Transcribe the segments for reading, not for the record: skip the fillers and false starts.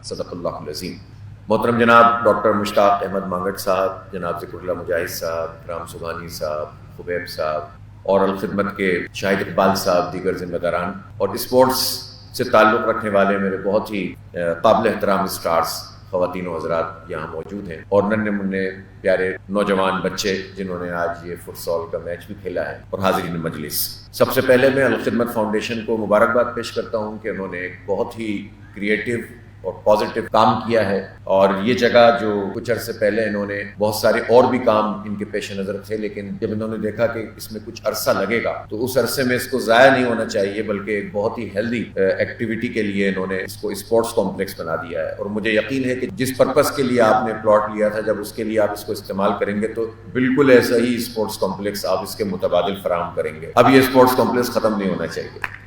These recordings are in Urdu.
صدق اللہ العظیم۔ محترم جناب ڈاکٹر مشتاق احمد مانگٹ صاحب، جناب ذکر اللہ مجاہد صاحب، رام سبحانی صاحب، خبیب صاحب اور الخدمت کے شاہد اقبال صاحب، دیگر ذمہ داران اور اسپورٹس سے تعلق رکھنے والے میرے بہت ہی قابل احترام اسٹارز، خواتین و حضرات یہاں موجود ہیں، اور ننھے منھے پیارے نوجوان بچے جنہوں نے آج یہ فٹ سال کا میچ بھی کھیلا ہے، اور حاضرین مجلس، سب سے پہلے میں الخدمت فاؤنڈیشن کو مبارکباد پیش کرتا ہوں کہ انہوں نے ایک بہت ہی کریٹیو اور پازیٹیو کام کیا ہے، اور یہ جگہ جو کچھ عرصے پہلے انہوں نے بہت سارے اور بھی کام ان کے پیش نظر تھے، لیکن جب انہوں نے دیکھا کہ اس میں کچھ عرصہ لگے گا تو اس عرصے میں اس کو ضائع نہیں ہونا چاہیے، بلکہ ایک بہت ہی ہیلدی ایکٹیویٹی کے لیے انہوں نے اس کو اسپورٹس کمپلیکس بنا دیا ہے۔ اور مجھے یقین ہے کہ جس پرپس کے لیے آپ نے پلاٹ لیا تھا، جب اس کے لیے آپ اس کو استعمال کریں گے تو بالکل ایسا ہی اسپورٹس کمپلیکس آپ اس کے متبادل فراہم کریں گے۔ اب یہ اسپورٹس کمپلیکس ختم نہیں ہونا چاہیے۔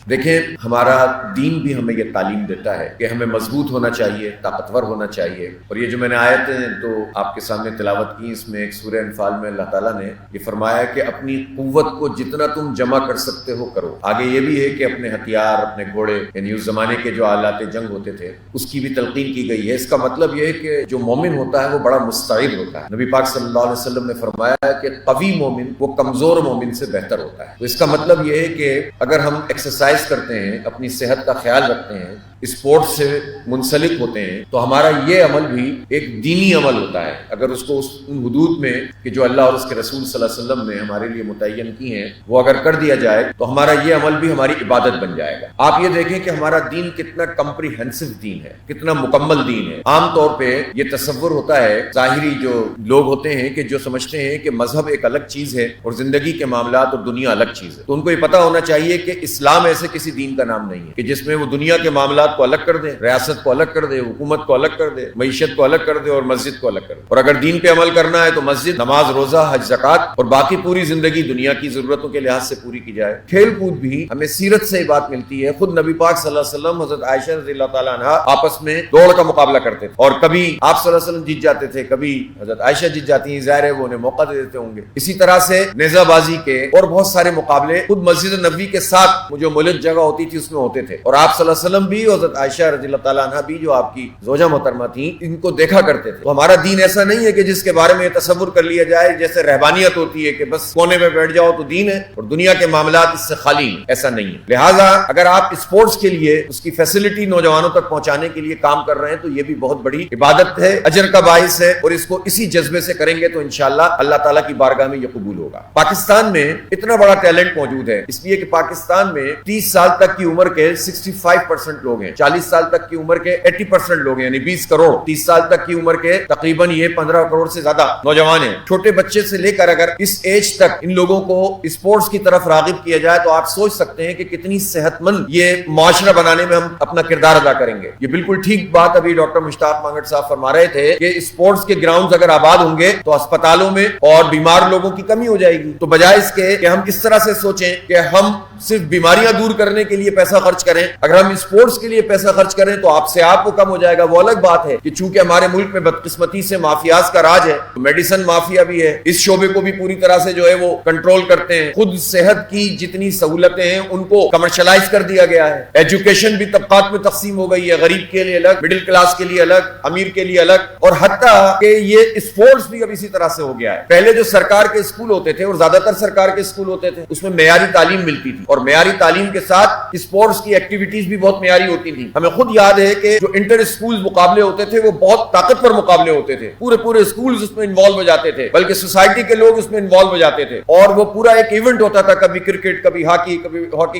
دیکھیں، ہمارا دین بھی ہمیں یہ تعلیم دیتا ہے کہ ہمیں مضبوط ہونا چاہیے، طاقتور ہونا چاہیے، اور یہ جو میں نے آیتیں تو آپ کے سامنے تلاوت کی، اس میں ایک سورہ انفال میں اللہ تعالیٰ نے یہ فرمایا کہ اپنی قوت کو جتنا تم جمع کر سکتے ہو کرو۔ آگے یہ بھی ہے کہ اپنے ہتھیار، اپنے گھوڑے، یعنی اس زمانے کے جو آلات جنگ ہوتے تھے اس کی بھی تلقین کی گئی ہے۔ اس کا مطلب یہ ہے کہ جو مومن ہوتا ہے وہ بڑا مستعد ہوتا ہے۔ نبی پاک صلی اللہ علیہ وسلم نے فرمایا ہے کہ قوی مومن وہ کمزور مومن سے بہتر ہوتا ہے۔ تو اس کا مطلب یہ ہے کہ اگر ہم ایکسرسائز کرتے ہیں، اپنی صحت کا خیال رکھتے ہیں، اسپورٹ سے منسلک ہوتے ہیں، تو ہمارا یہ عمل بھی ایک دینی عمل ہوتا ہے۔ اگر اس کو ان حدود میں کہ جو اللہ اور اس کے رسول صلی اللہ علیہ وسلم نے ہمارے لیے متعین کی ہیں وہ اگر کر دیا جائے تو ہمارا یہ عمل بھی ہماری عبادت بن جائے گا۔ آپ یہ دیکھیں کہ ہمارا دین کتنا کمپریہنسو دین ہے، کتنا مکمل دین ہے۔ عام طور پہ یہ تصور ہوتا ہے، ظاہری جو لوگ ہوتے ہیں کہ جو سمجھتے ہیں کہ مذہب ایک الگ چیز ہے اور زندگی کے معاملات اور دنیا الگ چیز ہے، تو ان کو یہ پتا ہونا چاہیے کہ اسلام ایسے کسی دین کا نام نہیں ہے کہ جس میں وہ دنیا کے معاملات کو الگ کر دے، ریاست کو الگ کر دے، حکومت کو الگ کر دے، معیشت کو الگ کر دے اور مسجد کو الگ کر دے۔ اور اگر دین پہ عمل کرنا ہے تو مسجد، نماز، روزہ، حج، زکوٰۃ اور باقی پوری زندگی دنیا کی ضرورتوں کے لحاظ سے پوری کی جائے۔ کھیل کود بھی ہمیں سیرت سے بات ملتی ہے۔ خود نبی پاک صلی اللہ علیہ وسلم، حضرت عائشہ رضی اللہ تعالیٰ عنہا آپس میں دوڑ کا مقابلہ کرتے تھے، اور کبھی آپ صلی اللہ علیہ وسلم جیت جاتے تھے، کبھی حضرت عائشہ جیت جاتی ہیں، ظاہر ہے وہ انہیں موقع دے دیتے ہوں گے۔ اسی طرح سے نیزہ بازی کے اور بہت سارے مقابلے خود مسجد نبوی کے ساتھ جو ملک جگہ ہوتی تھی اس میں ہوتے تھے، اور آپ صلی اللہ علیہ وسلم بھی، حضرت عائشہ رضی اللہ تعالیٰ عنہا بھی جو آپ کی زوجہ محترمہ تھیں، ان کو دیکھا کرتے تھے۔ تو ہمارا دین ایسا نہیں ہے کہ جس کے بارے میں تصور کر لیا جائے جیسے رہبانیت ہوتی ہے کہ بس کونے میں بیٹھ جاؤ تو دین ہے اور دنیا کے معاملات اس سے خالی ہیں، ایسا نہیں ہے۔ لہٰذا اگر آپ اسپورٹس کے لیے اس کی فیسلٹی نوجوانوں تک پہنچانے کے لیے کام کر رہے ہیں تو یہ بھی بہت بڑی عبادت ہے، اجر کا باعث ہے، اور اس کو اسی جذبے سے کریں گے تو انشاءاللہ اللہ تعالیٰ کی بارگاہ میں یہ قبول ہوگا۔ پاکستان میں اتنا بڑا ٹیلنٹ موجود ہے اس لیے کہ پاکستان میں 30 سال تک کی عمر کے 65% لوگ ہیں، 40 سال تک کی عمر کے 80% لوگ ہیں، یعنی 20 کروڑ، 30 سال تک کی عمر کے تقریباً یہ 15 کروڑ سے زیادہ نوجوان ہیں۔ چھوٹے بچے سے لے کر اگر اس ایج تک ان لوگوں کو اسپورٹس کی طرف راغب کیا جائے تو آپ سوچ سکتے ہیں کہ کتنی صحت مند یہ معاشرہ بنانے میں ہم اپنا کردار ادا کریں گے۔ یہ بالکل ٹھیک بات ابھی ڈاکٹر مشتاق مانگٹ صاحب فرما رہے تھے کہ اسپورٹس کے گراؤنڈز اگر آباد ہوں گے تو اسپتالوں میں اور بیمار لوگوں کی کمی ہو جائے گی۔ تو بجائے اس کے کہ ہم اس طرح سے سوچیں کہ ہم صرف بیماریاں دور کرنے کے لیے پیسہ خرچ کریں، اگر ہم اسپورٹس کے لیے پیسہ خرچ کریں تو آپ سے آپ کو کم ہو جائے گا۔ وہ الگ بات ہے کہ چونکہ ہمارے ملک میں بدقسمتی سے مافیاز کا راج ہے، میڈیسن مافیا بھی ہے، اس شعبے کو بھی پوری طرح سے جو ہے وہ کنٹرول کرتے ہیں۔ خود صحت کی جتنی سہولتیں ہیں ان کو کمرشلائز کر دیا گیا ہے۔ ایجوکیشن بھی طبقات میں تقسیم ہو گئی ہے، غریب کے لیے الگ، مڈل کلاس کے لیے الگ، امیر کے لیے الگ، اور حتیٰ کہ یہ اسپورٹس بھی اب اسی طرح سے ہو گیا ہے۔ پہلے جو سرکار کے اسکول ہوتے تھے اور زیادہ تر سرکار کے اسکول ہوتے تھے اس میں معیاری تعلیم ملتی تھی، اور معیاری تعلیم کے ساتھ اسپورٹس کی ایکٹیویٹیز بھی بہت معیاری ہوتی تھیں۔ ہمیں خود یاد ہے کہ جو انٹر اسکول مقابلے ہوتے تھے وہ بہت طاقتور مقابلے ہوتے تھے، پورے اسکولز اس میں انوالو ہو جاتے تھے، بلکہ سوسائٹی کے لوگ اس میں انوالو ہو جاتے تھے، اور وہ پورا ایک ایونٹ ہوتا تھا، کبھی کرکٹ، کبھی ہاکی،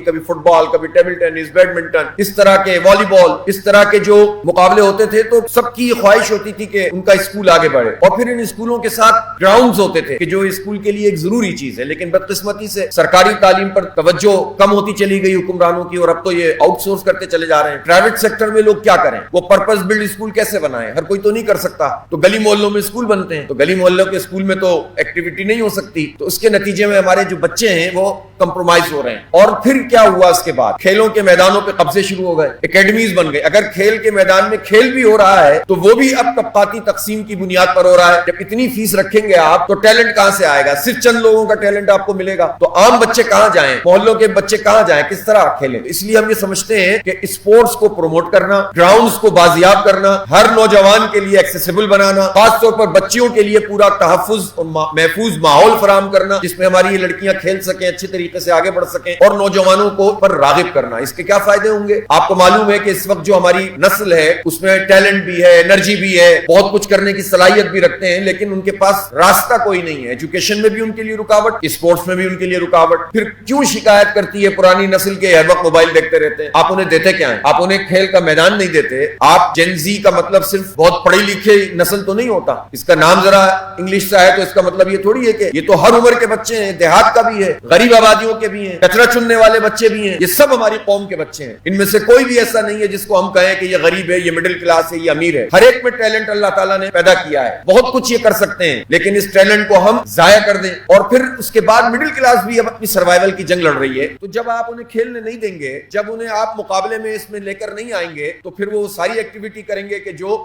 کبھی فٹ بال، کبھی ٹیبل ٹینس، بیڈمنٹن، اس طرح کے والی بال، اس طرح کے جو مقابلے ہوتے تھے تو سب کی خواہش ہوتی تھی کہ ان کا اسکول آگے بڑھے، اور پھر ان اسکولوں کے ساتھ گراؤنڈز ہوتے تھے کہ جو اسکول کے لیے ایک ضروری چیز ہے۔ لیکن بدقسمتی سے سرکاری تعلیم پر توجہ کم ہوتی چلی گئی حکمرانوں کی، اور اب تو یہ آؤٹ سورس کرتے چلے جا رہے ہیں۔ پرائیویٹ سیکٹر میں لوگ کیا کریں، وہ پرپز بلڈ اسکول کیسے بنائیں، ہر کوئی تو نہیں کر سکتا، تو گلی محلوں میں اسکول بنتے ہیں، تو گلی محلوں کے اسکول میں تو ایکٹیویٹی نہیں ہو سکتی، تو اس کے نتیجے میں ہمارے جو بچے ہیں وہ کمپرومائز ہو رہے ہیں۔ اور پھر کیا ہوا اس کے بعد، کھیلوں کے میدانوں پہ قبضے شروع ہو گئے، اکیڈمیز بن گئے۔ اگر کھیل کے میدان میں کھیل بھی ہو رہا ہے تو وہ بھی اب طبقاتی تقسیم کی بنیاد پر ہو رہا ہے۔ جب اتنی فیس رکھیں گے آپ تو ٹیلنٹ کہاں سے آئے گا؟ صرف چند لوگوں کا ٹیلنٹ آپ کو ملے گا، تو عام بچے کہاں جائیں، محلوں کے بچے کہاں جائیں، کس طرح کھیلیں؟ اس لیے ہم یہ سمجھتے ہیں کہ اسپورٹ اسپورٹس کو پروموٹ کرنا, گراؤنڈز کو بازیاب کرنا, ہر نوجوان کے لیے ایکسیسیبل بنانا, خاص طور پر بچیوں کے لیے پورا تحفظ اور محفوظ ماحول فراہم کرنا جس میں ہماری یہ لڑکیاں کھیل سکیں, اچھے طریقے سے آگے بڑھ سکیں, اور نوجوانوں کو پر راغب کرنا. اس کے کیا فائدے ہوں گے؟ آپ کو معلوم ہے کہ اس وقت جو ہماری نسل ہے اس میں ٹیلنٹ بھی ہے, انرجی بھی ہے, بہت کچھ کرنے کی صلاحیت بھی رکھتے ہیں, لیکن ان کے پاس راستہ کوئی نہیں ہے. ایجوکیشن میں بھی ان کے لیے رکاوٹ, اسپورٹس میں بھی ان کے لیے رکاوٹ. پھر کیوں شکایت کرتی ہے پرانی نسل کے ہر وقت موبائل دیکھتے رہتے ہیں؟ آپ انہیں دیتے کیا ہیں؟ آپ انہیں کھیل کا میدان نہیں دیتے. آپ جین زی کا مطلب صرف بہت پڑھی لکھی نسل تو نہیں ہوتا. اس کا نام ذرا انگلش سے ہے تو اس کا مطلب یہ تھوڑی ہے کہ یہ تو ہر عمر کے بچے ہیں, دیہات کا بھی ہے, غریب آبادیوں کے بھی ہیں, کچرا چننے والے بچے بھی ہیں. یہ سب ہماری قوم کے بچے ہیں. ان میں سے کوئی بھی ایسا نہیں ہے جس کو ہم کہیں کہ یہ غریب ہے, یہ مڈل کلاس ہے, یہ امیر ہے. ہر ایک میں ٹیلنٹ اللہ تعالیٰ نے پیدا کیا ہے, بہت کچھ یہ کر سکتے ہیں, لیکن اس ٹیلنٹ کو ہم ضائع کر دیں. اور پھر اس کے بعد مڈل کلاس بھی اب اپنی سروائیول کی جنگ لڑ رہی ہے. تو جب آپ انہیں کھیلنے نہیں دیں گے, جب انہیں آپ مقابلے میں اس میں لے کر نہیں آئیں گے, تو پھر وہ ساری ایکٹیویٹی کریں گے کہ جو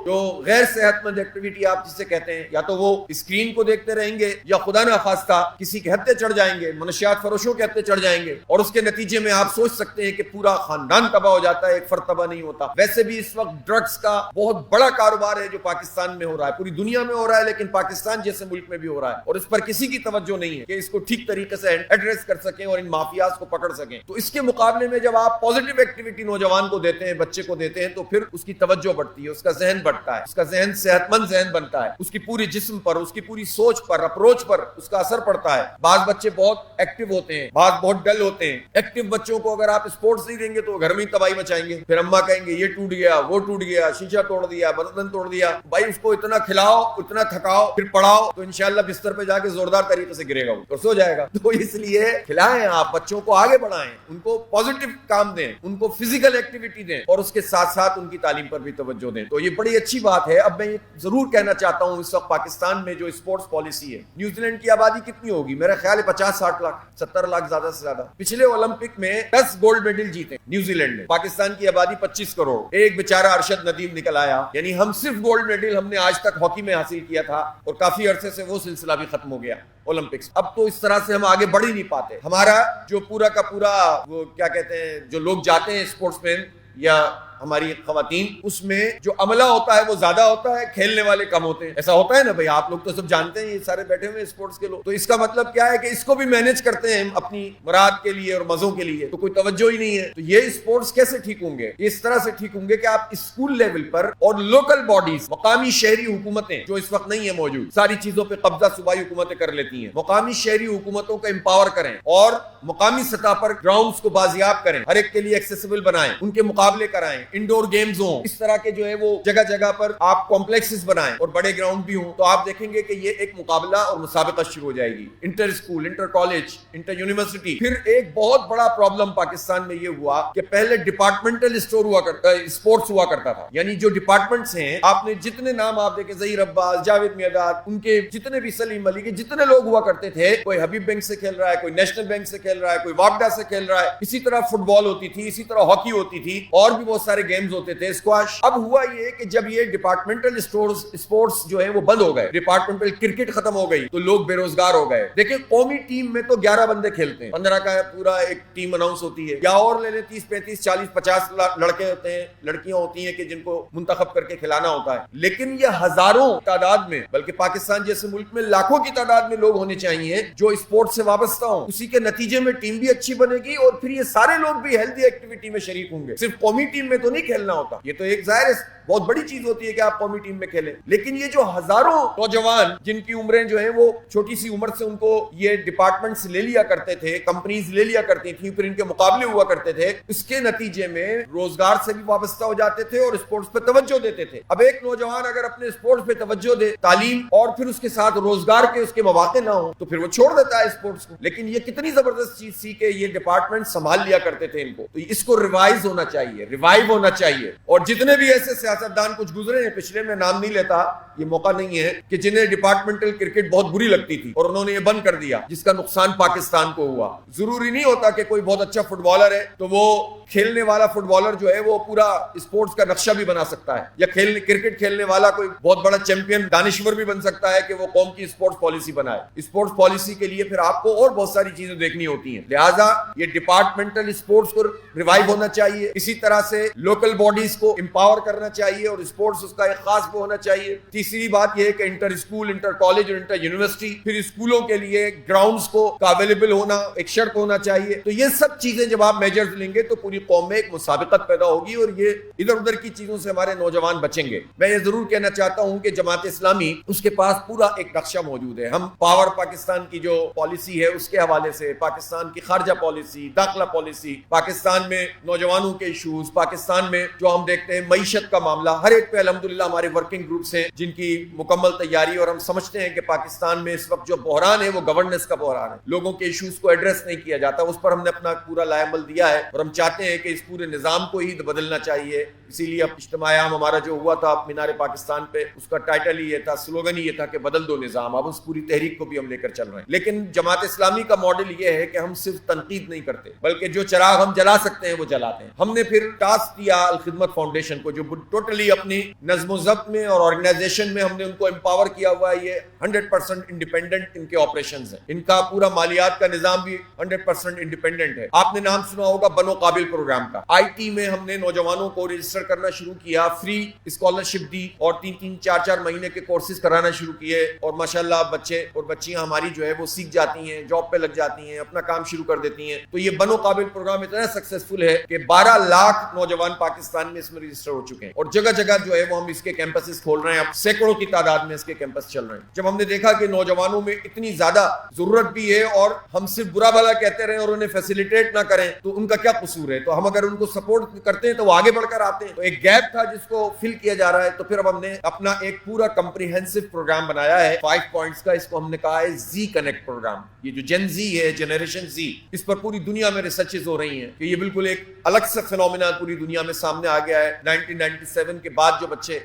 غیر صحت مند ایکٹیویٹی آپ جسے کہتے ہیں, یا تو وہ اسکرین کو دیکھتے رہیں گے, یا خدا نخواستہ کسی کے ہتھے چڑھ جائیں گے, منشیات فروشوں کے ہتھے چڑھ جائیں گے, اور اس کے نتیجے میں آپ سوچ سکتے ہیں کہ پورا خاندان تباہ ہو جاتا ہے, ایک فرد تباہ نہیں ہوتا. ویسے بھی اس وقت ڈرگز کا بہت بڑا کاروبار ہے جو پاکستان میں ہو رہا ہے, پوری دنیا میں ہو رہا ہے, لیکن پاکستان جیسے ملک میں بھی ہو رہا ہے, اور اس پر کسی کی توجہ نہیں ہے کہ اس کو ٹھیک طریقے سے ایڈریس کر سکیں اور ان مافیاز کو پکڑ سکیں. تو اس کے مقابلے میں جب آپ پازیٹیو ایکٹیویٹی نوجوان کو دیتے ہیں, بچے کو دیتے ہیں, تو پھر اس کی توجہ بڑھتی ہے, اس کا ذہن بڑھتا ہے, اس کا ذہن صحت مند ذہن بنتا ہے, اس کی پوری جسم پر, اس کی پوری سوچ پر, اپروچ پر اس کا اثر پڑتا ہے. بعض بچے بہت ایکٹیو ہوتے ہیں, بعض بہت ڈل ہوتے ہیں. ایکٹیو بچوں کو اگر آپ اسپورٹس نہیں دیں گے تو گھر میں ہی تباہی مچائیں گے. پھر اماں کہیں گے یہ ٹوٹ گیا, وہ ٹوٹ گیا, شیشہ توڑ دیا, برتن توڑ دیا. بھائی اس کو اتنا کھلاؤ, اتنا تھکاؤ, پھر پڑھاؤ, تو انشاءاللہ بستر پہ جا کے زوردار طریقے سے گرے گا اور سو جائے گا. تو اس لیے کھلائیں, آپ بچوں کو آگے بڑھائیں, ان کو پازیٹیو کام دیں, ان کو فزیکل ایکٹیویٹی دیں, اور اس کے ساتھ ساتھ ان کی تعلیم پر بھی توجہ دیں. تو یہ بڑی اچھی بات ہے. اب میں یہ ضرور کہنا چاہتا ہوں, اس وقت پاکستان میں جو اسپورٹس پالیسی ہے, نیوزی لینڈ کی آبادی کتنی ہوگی؟ میرا خیال ہے 50-60 لاکھ, 70 لاکھ زیادہ سے زیادہ. پچھلے اولمپک میں 10 گولڈ میڈل جیتے نیوزی لینڈ نے. پاکستان کی آبادی 25 کروڑ. ایک بیچارہ ارشد ندیم نکل آیا. یعنی ہم صرف گولڈ میڈل ہم نے آج تک ہاکی میں حاصل کیا تھا, اور کافی عرصے سے وہ سلسلہ بھی ختم ہو گیا اولمپکس. اب تو اس طرح سے ہم آگے بڑھ ہی نہیں پاتے. ہمارا جو پورا کا پورا وہ کیا کہتے ہیں, جو لوگ جاتے ہیں اسپورٹس مین یا ہماری خواتین, اس میں جو عملہ ہوتا ہے وہ زیادہ ہوتا ہے, کھیلنے والے کم ہوتے ہیں. ایسا ہوتا ہے نا بھائی, آپ لوگ تو سب جانتے ہیں, یہ سارے بیٹھے ہوئے اسپورٹس کے لوگ. تو اس کا مطلب کیا ہے کہ اس کو بھی مینج کرتے ہیں اپنی مراد کے لیے اور مزوں کے لیے, تو کوئی توجہ ہی نہیں ہے. تو یہ اسپورٹس کیسے ٹھیک ہوں گے؟ اس طرح سے ٹھیک ہوں گے کہ آپ اسکول لیول پر اور لوکل باڈیز, مقامی شہری حکومتیں جو اس وقت نہیں ہے موجود, ساری چیزوں پہ قبضہ صوبائی حکومتیں کر لیتی ہیں, مقامی شہری حکومتوں کو امپاور کریں, اور مقامی سطح پر گراؤنڈز کو بازیاب کریں, ہر ایک کے لیے ایکسیسیبل بنائیں, ان کے مقابلے کرائیں, انڈور گیمز ہوں, اس طرح کے جو ہے وہ جگہ جگہ پر آپ کمپلیکسز بنائیں, اور بڑے گراؤنڈ بھی ہوں. تو آپ دیکھیں گے کہ یہ ایک مقابلہ اور مسابقہ شروع ہو جائے گی, inter school, inter college, inter university. پھر ایک بہت بڑا پرابلم پاکستان میں یہ ہوا کہ پہلے ڈپارٹمنٹل اسٹور ہوا کرتا, اسپورٹس ہوا کرتا تھا. یعنی جو ڈپارٹمنٹس ہیں, آپ نے جتنے نام آپ دیکھیں, ظہیر عباس, جاوید میرداد, ان کے جتنے بھی, سلیم علی کے جتنے لوگ ہوا کرتے تھے, کوئی حبیب بینک سے کھیل رہا ہے, کوئی نیشنل بینک سے کھیل رہا ہے, کوئی واپڈا سے کھیل رہا ہے. اسی طرح فٹ بال ہوتی تھی, اسی طرح ہاکی ہوتی تھی, اور بھی بہت سارے گیمز ہوتے تھے, اسکواش. اب ہوا یہ کہ جب یہ ڈپارٹمنٹل اسپورٹس جو ہیں وہ بند ہو گئے, ڈپارٹمنٹل کرکٹ ختم ہو گئی, تو لوگ بے روزگار ہو گئے. دیکھیں قومی ٹیم میں تو 11 بندے کھیلتے ہیں, 15 کا پورا ایک ٹیم اناؤنس ہوتی ہے, یا اور لے لیں 30, 35, 40, 50 لڑکے ہوتے ہیں, لڑکیاں ہوتی ہیں کہ جن کو منتخب کر کے کھلانا ہوتا ہے. لیکن یہ ہزاروں تعداد میں, بلکہ پاکستان جیسے ملک میں لاکھوں کی تعداد میں لوگ ہونے چاہیے جو اسپورٹ سے وابستہ ہوں. اسی کے نتیجے میں ٹیم بھی اچھی بنے گی, اور پھر یہ سارے لوگ بھی ہیلتھی ایکٹیویٹی میں شریک ہوں گے. صرف قومی ٹیم میں تو نہیں کھیلنا ہوتا, یہ تو ایک ظاہر بہت بڑی چیز ہوتی ہے کہ آپ قومی ٹیم میں کھیلیں. لیکن یہ جو ہزاروں نوجوان جن کی عمریں جو ہیں وہ چھوٹی سی عمر سے ان کو یہ ڈپارٹمنٹس لے لیا کرتے تھے, کمپنیز لے لیا کرتی تھیں, پھر ان کے مقابلے ہوا کرتے تھے, اس کے نتیجے میں روزگار سے بھی وابستہ ہو جاتے تھے اور اسپورٹس پہ توجہ دیتے تھے. اب ایک نوجوان اگر اپنے اسپورٹس پہ توجہ دے, تعلیم اور پھر اس کے ساتھ روزگار کے اس کے مواقع نہ ہوں, تو پھر وہ چھوڑ دیتا ہے اسپورٹس کو. لیکن یہ کتنی زبردست چیز تھی کہ یہ ڈپارٹمنٹ سنبھال لیا کرتے تھے ان کو. تو اس کو ریوائز ہونا چاہیے, ریوائیو ہونا چاہیے. اور جتنے بھی ایسے سیاستدان کچھ گزرے ہیں پچھلے, میں نام نہیں لیتا, یہ موقع نہیں ہے, کہ جنہیں ڈپارٹمنٹل کرکٹ بہت بری لگتی تھی اور انہوں نے یہ بند کر دیا, جس کا نقصان پاکستان کو ہوا. ضروری نہیں ہوتا کہ کوئی بہت اچھا فٹ بالر ہے تو وہ کھیلنے والا فٹ بالر جو ہے وہ پورا اسپورٹس کا نقشہ بھی بنا سکتا ہے, یا کرکٹ کھیلنے والا کوئی بہت بڑا چیمپئن دانشور بھی بن سکتا ہے کہ وہ قوم کی اسپورٹس پالیسی بنائے. اسپورٹس پالیسی کے لیے پھر آپ کو اور بہت ساری چیزیں دیکھنی ہوتی ہیں. لہٰذا یہ ڈپارٹمنٹل اسپورٹس کو ریوائیو ہونا چاہیے. اسی طرح سے لوکل باڈیز کو امپاور کرنا چاہیے اور اسپورٹس اس کا ایک خاص وہ ہونا چاہیے. تیسری بات یہ ہے کہ انٹر اسکول, انٹر کالج اور انٹر یونیورسٹی, پھر اسکولوں کے لیے گراؤنڈز کو اویلیبل ہونا ایک شرط ہونا چاہیے. تو یہ سب چیزیں جب آپ میجرز لیں گے تو پوری قوم میں ایک مسابقت پیدا ہوگی اور یہ ادھر ادھر کی چیزوں سے ہمارے نوجوان بچیں گے. میں یہ ضرور کہنا چاہتا ہوں کہ جماعت اسلامی اس کے پاس پورا ایک نقشہ موجود ہے. ہم پاور پاکستان کی جو پالیسی ہے اس کے حوالے سے, پاکستان کی خارجہ پالیسی, داخلہ پالیسی, پاکستان میں نوجوانوں کے ایشوز, پاکستان میں جو ہم دیکھتے ہیں معیشت کا معاملہ, ہر ایک پہ الحمدللہ ہمارے ورکنگ گروپس ہیں جن کی مکمل تیاری, اور ہم سمجھتے ہیں کہ پاکستان میں اس وقت جو بحران ہے وہ گورننس کا بحران ہے. لوگوں کے ایشوز کو ایڈریس نہیں کیا جاتا, اس پر ہم نے اپنا پورا لائے عمل دیا ہے اور ہم چاہتے ہیں کہ اس پورے نظام کو ہی بدلنا چاہیے. اسی لیے اب اجتماع عام ہمارا جو ہوا تھا مینار پاکستان پہ, اس کا ٹائٹل ہی یہ تھا, سلوگن ہی یہ تھا کہ بدل دو نظام. اب اس پوری تحریک کو بھی ہم لے کر چل رہے ہیں. لیکن جماعت اسلامی کا ماڈل یہ ہے کہ ہم صرف تنقید نہیں کرتے بلکہ جو چراغ ہم جلا سکتے ہیں وہ جلاتے ہیں. ہم نے پھر ٹاسک دیا الخدمت فاؤنڈیشن کو, جو ٹوٹلی اپنی نظم و ضبط میں اور آرگنائزیشن میں ہم نے ان کو امپاور کیا ہوا ہے. یہ 100% انڈیپینڈنٹ ان کے آپریشنز ہیں, ان کا پورا مالیات کا نظام بھی 100% انڈیپینڈنٹ ہے. آپ نے نام سنا ہوگا بنو قابل پروگرام کا. آئی ٹی میں ہم نے نوجوانوں کو رجسٹر کرنا شروع کیا, فری اسکالرشپ دی اور 3-4 مہینے کے کورسز کرانا شروع کیے, اور ماشاءاللہ بچے اور بچیاں ہماری جو ہے وہ سیکھ جاتی ہیں, جاب پہ لگ جاتی ہیں, اپنا کام شروع کر دیتی ہیں. تو یہ بنو قابل پروگرام اتنا سکسیسفل ہے کہ 12 لاکھ نوجوان پاکستان میں اس میں رجسٹر ہو چکے ہیں, اور جگہ جگہ جو ہے وہ ہم اس کے کیمپسز کھول رہے ہیں. اب سینکڑوں کی تعداد میں اس کے کیمپس چل رہے ہیں. جب ہم نے دیکھا کہ نوجوانوں میں اتنی زیادہ ضرورت بھی ہے اور ہم صرف برا بھلا کہتے رہیں اور انہیں فیسیلیٹیٹ نہ کریں تو ان کا کیا قصور ہے, تو ہم اگر ان کو سپورٹ کرتے ہیں تو وہ آگے بڑھ کر آتے ہیں. تو ایک گیپ تھا جس کو فل کیا جا رہا ہے. تو پھر اب ہم نے اپنا ایک پورا کمپریہنسو پروگرام بنایا ہے 5 پوائنٹس کا. اس کو ہم نے کہا ہے زی کنیکٹ پروگرام. یہ جو جن زی ہے, جنریشن زی, اس پر پوری دنیا میں ریسرچز ہو رہی ہیں کہ یہ بالکل ایک الگ سے فینومینا پوری دنیا میں سامنے آ گیا ہے. 1997 کے بعد جو بچے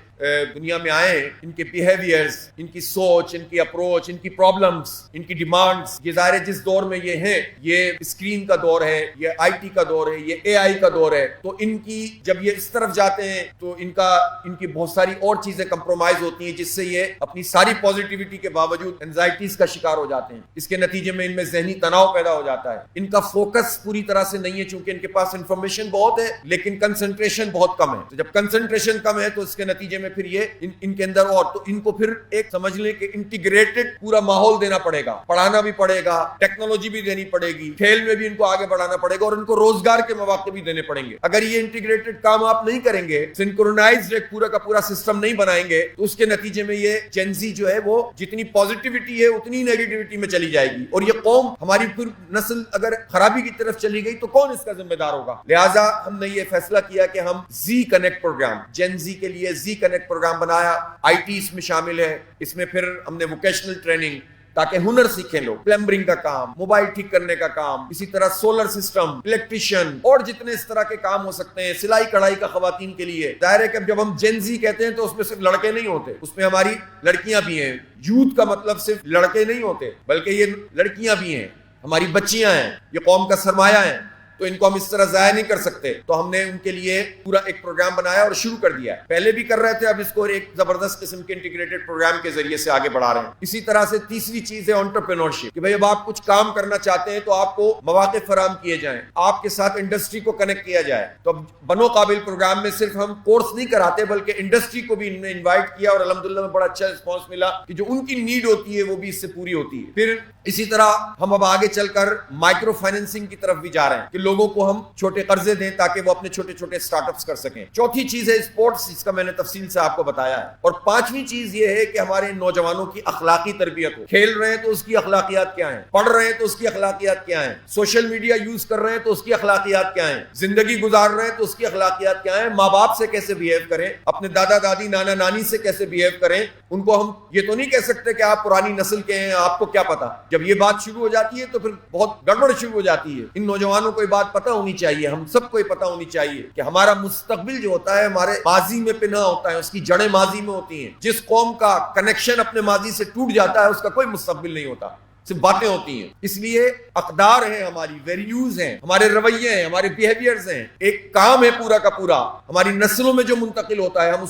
دنیا میں آئے ہیں, ان کے بیہیویئرز, ان کی سوچ, ان کی اپروچ, ان کی پرابلمز, ان کی ڈیمانڈز, یہ ظاہر ہے جس دور میں یہ ہیں, یہ اسکرین کا دور ہے, یہ آئی ٹی کا دور ہے, یہ اے آئی کا دور ہے. تو ان کی جب یہ اس طرف جاتے ہیں تو ان کی بہت ساری اور چیزیں کمپرومائز ہوتی ہیں, جس سے یہ اپنی ساری پازیٹیوٹی کے باوجود اینزائٹیز کا شکار ہو جاتے ہیں. اس کے نتیجے میں ان میں ذہنی تناؤ پیدا ہو جاتا ہے. ان کا فوکس پوری طرح سے نہیں ہے چونکہ ان کے پاس انفارمیشن بہت ہے لیکن کنسنٹریشن بہت کم ہے. تو جب کنسنٹریشن کم ہے تو اس کے نتیجے میں پھر یہ ان کے اندر, اور تو ان کو پھر ایک سمجھ لیں کہ انٹیگریٹڈ پورا ماحول دینا پڑے گا, پڑھانا بھی پڑے گا, ٹیکنالوجی بھی دینی پڑے گی, کھیل میں بھی ان کو آگے بڑھانا پڑے گا, اور ان کو روزگار کے مواقع بھی دینے پڑیں گے. اگر یہ انٹیگریٹڈ کام آپ نہیں کریں گے, سنکرونائزڈ ایک پورا کا پورا سسٹم نہیں بنائیں گے, تو اس کے نتیجے میں یہ جن زی جو ہے وہ جتنی پازیٹیوٹی ہے اتنی نیگیٹیوٹی میں چلی جائے گی, اور یہ قوم ہماری پھر نسل اگر خرابی کی طرف چلی گئی تو کون اس کا ذمہ دار ہوگا. لہٰذا ہم نے یہ فیصلہ کیا کہ ہم زی کنیکٹ پروگرام, جن زی کے لیے زی کنیکٹ پروگرام بنایا. آئی ٹی اس میں شامل ہے, اس میں پھر ہم نے ووکیشنل ٹریننگ تاکہ ہنر سیکھیں لوگ, پلمبرنگ کا کام, موبائل ٹھیک کرنے کا کام, اسی طرح سولر سسٹم, الیکٹریشین, اور جتنے اس طرح کے کام ہو سکتے ہیں, سلائی کڑھائی کا خواتین کے لیے. ظاہر ہے کہ جب ہم جن زی کہتے ہیں تو اس میں صرف لڑکے نہیں ہوتے, اس میں ہماری لڑکیاں بھی ہیں. یوتھ کا مطلب صرف لڑکے نہیں ہوتے بلکہ یہ لڑکیاں بھی ہیں, ہماری بچیاں ہیں, یہ قوم کا سرمایہ ہیں. تو ان کو ہم اس طرح ضائع نہیں کر سکتے. تو ہم نے ان کے لیے پورا ایک پروگرام بنایا اور شروع کر دیا ہے. پہلے بھی کر رہے تھے, اب اس کو ایک زبردست قسم کے انٹیگریٹڈ پروگرام کے ذریعے سے آگے بڑھا رہے ہیں. اسی طرح سے تیسری چیز ہے انٹرپرینورشپ, کہ بھئی اب آپ کچھ کام کرنا چاہتے ہیں تو آپ کو مواقع فراہم کیے جائیں, آپ کے ساتھ انڈسٹری کو کنیکٹ کیا جائے. تو اب بنو قابل پروگرام میں صرف ہم کورس نہیں کراتے بلکہ انڈسٹری کو بھی انہوں نے انوائٹ کیا, اور الحمدللہ میں بڑا اچھا رسپانس ملا کہ جو ان کی نیڈ ہوتی ہے وہ بھی اس سے پوری ہوتی ہے. پھر اسی طرح ہم اب آگے چل کر مائکرو فائنینسنگ کی طرف بھی جا رہے ہیں کہ لوگوں کو ہم چھوٹے قرضے دیں تاکہ وہ اپنے چھوٹے چھوٹے سٹارٹ اپس کر سکیں. چوتھی چیز ہے اسپورٹس, اس کا میں نے تفصیل سے آپ کو بتایا ہے. اور پانچویں چیز یہ ہے کہ ہمارے نوجوانوں کی اخلاقی تربیت ہو. کھیل رہے ہیں تو اس کی اخلاقیات کیا ہیں, پڑھ رہے ہیں تو اس کی اخلاقیات کیا ہیں, سوشل میڈیا یوز کر رہے ہیں تو اس کی اخلاقیات کیا ہیں, زندگی گزار رہے ہیں تو اس کی اخلاقیات کیا ہیں, ماں باپ سے کیسے بہیو کریں, اپنے دادا دادی نانا نانی سے کیسے بہیو کریں. ان کو ہم یہ تو نہیں کہہ سکتے کہ آپ پرانی نسل کے ہیں, آپ کو کیا پتا. جب یہ بات شروع ہو جاتی ہے تو پھر بہت گڑبڑ شروع ہو جاتی ہے. ان نوجوانوں کو یہ بات پتہ ہونی چاہیے, ہم سب کو یہ پتہ ہونی چاہیے کہ ہمارا مستقبل جو ہوتا ہے ہمارے ماضی میں پنہاں ہوتا ہے, اس کی جڑیں ماضی میں ہوتی ہیں. جس قوم کا کنیکشن اپنے ماضی سے ٹوٹ جاتا ہے اس کا کوئی مستقبل نہیں ہوتا. صرف باتیں ہوتی ہیں. اس لیے اقدار ہیں ہماری، ویلیوز ہیں، ہمارے رویے ہیں، ہمارے بیہیویئرز ہیں، ایک کام ہے پورا کا پورا ہماری نسلوں میں جو منتقل ہوتا ہے. ہم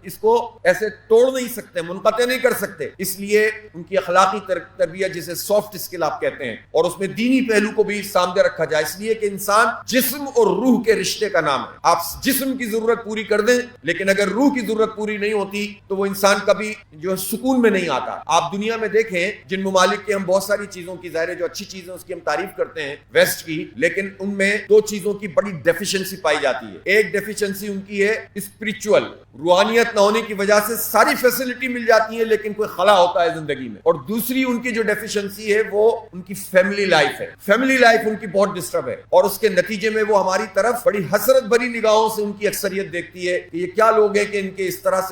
اس کو ایسے توڑ نہیں سکتے، منقطع نہیں کر سکتے. اس لیے ان کی اخلاقی تربیت جسے سافٹ اسکل آپ کہتے ہیں، اور اس میں دینی پہلو کو بھی سامنے رکھا جائے. اس لیے کہ انسان جسم اور روح کے رشتے کا نام ہے. آپ جسم کی ضرورت پوری کر دیں لیکن اگر روح کی ضرورت پوری نہیں ہوتی تو وہ انسان کبھی جو ہے سکون میں نہیں آتا. آپ دنیا میں دیکھیں جن ممالک کے ہم بہت ساری چیزوں کی ظاہر ہے جو اچھی چیزیں اس کی ہم تعریف کرتے ہیں ویسٹ کی، لیکن ان میں دو چیزوں کی بڑی ڈیفیشنسی پائی جاتی ہے. ایک ڈیفیشنسی ان کی ہے اسپرچول، روحانیت نہ ہونے کی وجہ سے ساری فیسلٹی مل جاتی ہے لیکن کوئی خلا ہوتا ہے زندگی میں. اور دوسری ان کی جو ڈیفیشنسی ہے وہ ان کی فیملی لائف ہے. فیملی لائف ان کی بہت ڈسٹرب ہے اور اس کے نتیجے میں وہ ہماری طرف بڑی حسرت بھری نگاہوں سے ان کی اکثریت دیکھتی ہے کہ یہ کیا لوگ ہیں کہ ان کے اس طرح سے